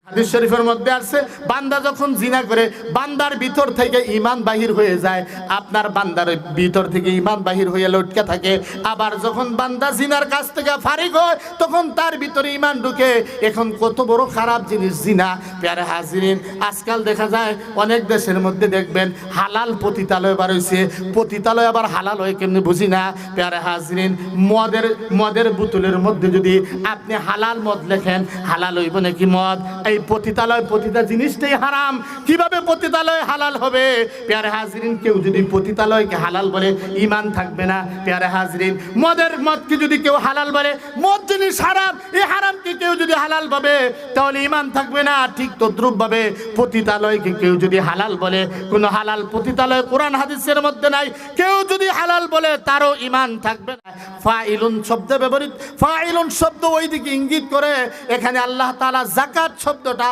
হাদিস শরীফের মধ্যে আছে, বান্দা যখন জিনা করে বান্দার ভিতর থেকে ঈমান বাহির হয়ে যায়, আপনার বান্দার ভিতর থেকে ঈমান বাহির হয়ে লটকে থাকে। আবার যখন বান্দা জিনার কাছ থেকে ফারিগ হয় তখন তার ভিতরে ঈমান ঢুকে। এখন কত বড় খারাপ জিনিস জিনা। প্যারে হাজিরিন, আজকাল দেখা যায় অনেক দেশের মধ্যে দেখবেন হালাল পতিতালয় বার হয়েছে। পতিতালয় আবার হালাল হয় কেমনি বুঝি না। প্যারে হাজিরিন, মদের বোতলের মধ্যে যদি আপনি হালাল মদ লেখেন, হালাল হইব নাকি মদ? এই পতিতালয়, পতিতা জিনিসটাই হারাম। কিভাবে পতিতালয় হালাল হবে? প্যারে হাজরিন, কেউ যদি পতিতালয়কে হালাল বলে ঈমান থাকবে না। প্যারে হাজরিন, মদকে যদি কেউ হালাল বলে, মদ জিনিস হারাম, এই হারামকে কেউ যদি হালাল ভাবে তাহলে ঈমান থাকবে না। ঠিক তদ্রুপ ভাবে পতিতালয়কে কেউ যদি হালাল বলে, কোনো হালাল পতিতালয় কোরআন হাদিসের মধ্যে নাই, কেউ যদি হালাল বলে তারও ঈমান থাকবে না। ফাইলুন শব্দ ব্যবহৃত, ফাইলুন শব্দ ওই দিকে ইঙ্গিত করে। এখানে আল্লাহ তাআলা যাকাত শব্দটা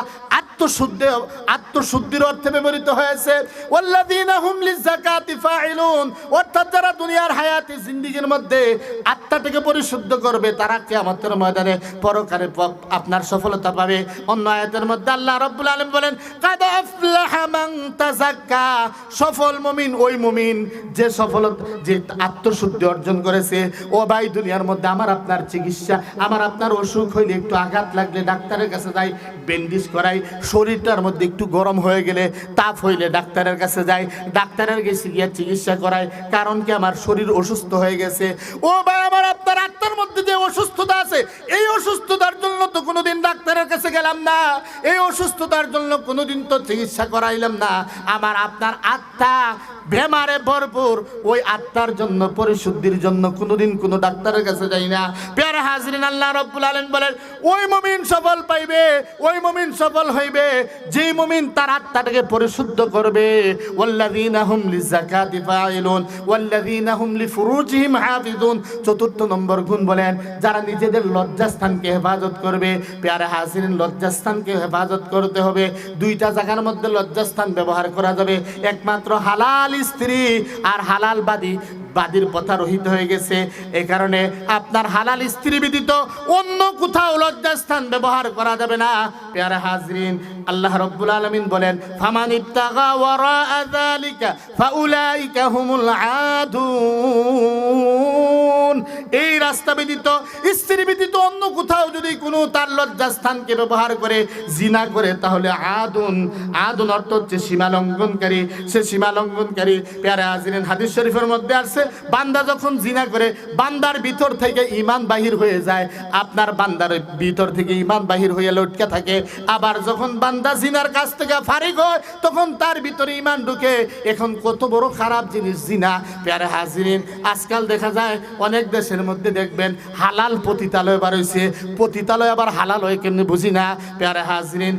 আত্মশুদ্ধির অর্থে ব্যবহৃত হয়েছে। ওয়াল্লাযীনা হুম লিযাকাতি ফাইলুন, অর্থাৎ যারা দুনিয়ার হায়াতে জিন্দেগির মধ্যে আত্মাটাকে পরিশুদ্ধ করবে তারা কিয়ামতের ময়দানে পরকালে আপনার সফলতা পাবে। অন্য আয়াতের মধ্যে আল্লাহ রাব্বুল আলামিন বলেন, কাদ আফলাহা মান তাযাক্কা, সফল মুমিন ওই মুমিন যে যে আত্মশুদ্ধি অর্জন করেছে। ও ভাই, দুনিয়ার মধ্যে আমার আপনার চিকিৎসা, আমার আপনার অসুখ হইলে, একটু আঘাত লাগলে ডাক্তারের কাছে যাই, ব্যান্ডেজ করাই। শরীরটার মধ্যে একটু গরম হয়ে গেলে, তাপ হইলে ডাক্তারের কাছে যাই, ডাক্তারের কাছে গিয়ে চিকিৎসা করাই। কারণ কি? আমার শরীর অসুস্থ হয়ে গেছে। ও ভাই, আমার আপনার আত্মার মধ্যে যে অসুস্থতা আছে, এই অসুস্থতার জন্য তো কোনোদিন ডাক্তারের কাছে গেলাম না, এই অসুস্থতার জন্য কোনোদিন তো চিকিৎসা করাইলাম না। আমার আপনার আত্মা বেমারে ভরপুর, ওই আত্মার জন্য, পরিশুদ্ধির জন্য কোনোদিন কোনো ডাক্তারের কাছে যাই না। প্যারে হাজরিন, আল্লাহ রাব্বুল আলামিন বলেন, ওই মুমিন সফল পাইবে, ওই মুমিন সফল হইবে যেই মুমিন তার আত্মাটাকে পরিশুদ্ধ করবে। ওয়াল্লাযীনা হুম লিযাকাতি ফাইলুন ওয়াল্লাযীনা হুম লিফুরুজিহিম হাফিজুন। চতুর্থ নম্বর গুণ বলেন, যারা নিজেদের লজ্জাস্থানকে হেফাজত করবে। প্যারে হাজরিন, লজ্জাস্থানকে হেফাজত করতে হবে। দুইটা জায়গার মধ্যে লজ্জাস্থান ব্যবহার করা যাবে, একমাত্র হালাল স্ত্রী আর হালাল বাদীর পথা রহিত হয়ে গেছে। এই কারণে আপনার হালাল স্ত্রী ব্যতীত অন্য কোথাও লজ্জাস্থান ব্যবহার করা যাবে না। প্যারা হাজরিন, আল্লাহ রাব্বুল আলামিন বলেন, ফামান ইবতাগা ওয়ারা যালিকা ফাউলাইকা হুমুল আদুন। এই রাস্তা ব্যতীত, স্ত্রী ব্যতীত অন্য কোথাও যদি কোনো তার লজ্জাস্থানকে ব্যবহার করে জিনা করে, তাহলে আদুন অর্থ হচ্ছে সীমা লঙ্ঘনকারী, সে সীমা লঙ্ঘনকারী। প্যারা হাজরিন, হাদিস শরীফের মধ্যে আছে, বান্দা যখন জিনা করে বান্দার ভিতর থেকে ঈমান বাহির হয়ে যায়, আপনার বান্দার ভিতর থেকে ঈমান বাহির হয়ে লটকে থাকে। আবার যখন বান্দা জিনার কাছ থেকে ফারিগ হয় তখন তার ভিতরে ঈমান ঢুকে। এখন কত বড় খারাপ জিনিস জিনা। প্যারে হাজিরিন, আজকাল দেখা যায় অনেক দেশের মধ্যে দেখবেন হালাল পতিতালয় বার হয়েছে। পতিতালয় আবার হালাল হয় কেমনি বুঝি না। প্যারে হাজিরিন,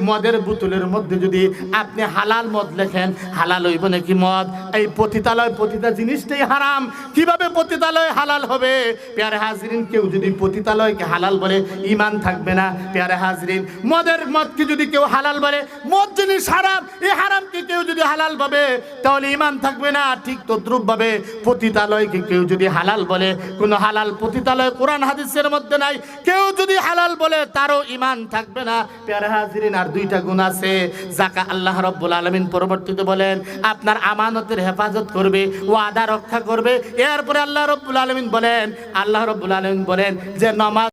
মদের বোতলের মধ্যে যদি আপনি হালাল মদ লেখেন, হালাল হইব নাকি মদ? এই পতিতালয়, পতিতা জিনিসটাই হারাম। কিভাবে পতিতালয় হালাল হবে? প্যারে হাজরিন, কেউ যদি পতিতালয়কে হালাল বলে ঈমান থাকবে না। প্যারে হাজরিন, মদকে যদি কেউ হালাল বলে, মদ জিনিস হারাম, এই হারামকে কেউ যদি হালাল ভাবে তাহলে ঈমান থাকবে না। ঠিক তদ্রুপ ভাবে পতিতালয়কে কেউ যদি হালাল বলে, কোনো হালাল পতিতালয় কোরআন হাদিসের মধ্যে নাই, কেউ যদি হালাল বলে তারও ঈমান থাকবে না। প্যারে হাজরিন, আর দুইটা গুণ আছে। যাকা আল্লাহ রাব্বুল আলামিন পরবর্তীতে বলেন, আপনার আমানতের হেফাজত করবে, ওয়াদা রক্ষা করবে। এরপরে আল্লাহ রাব্বুল আলামিন বলেন যে নামাজ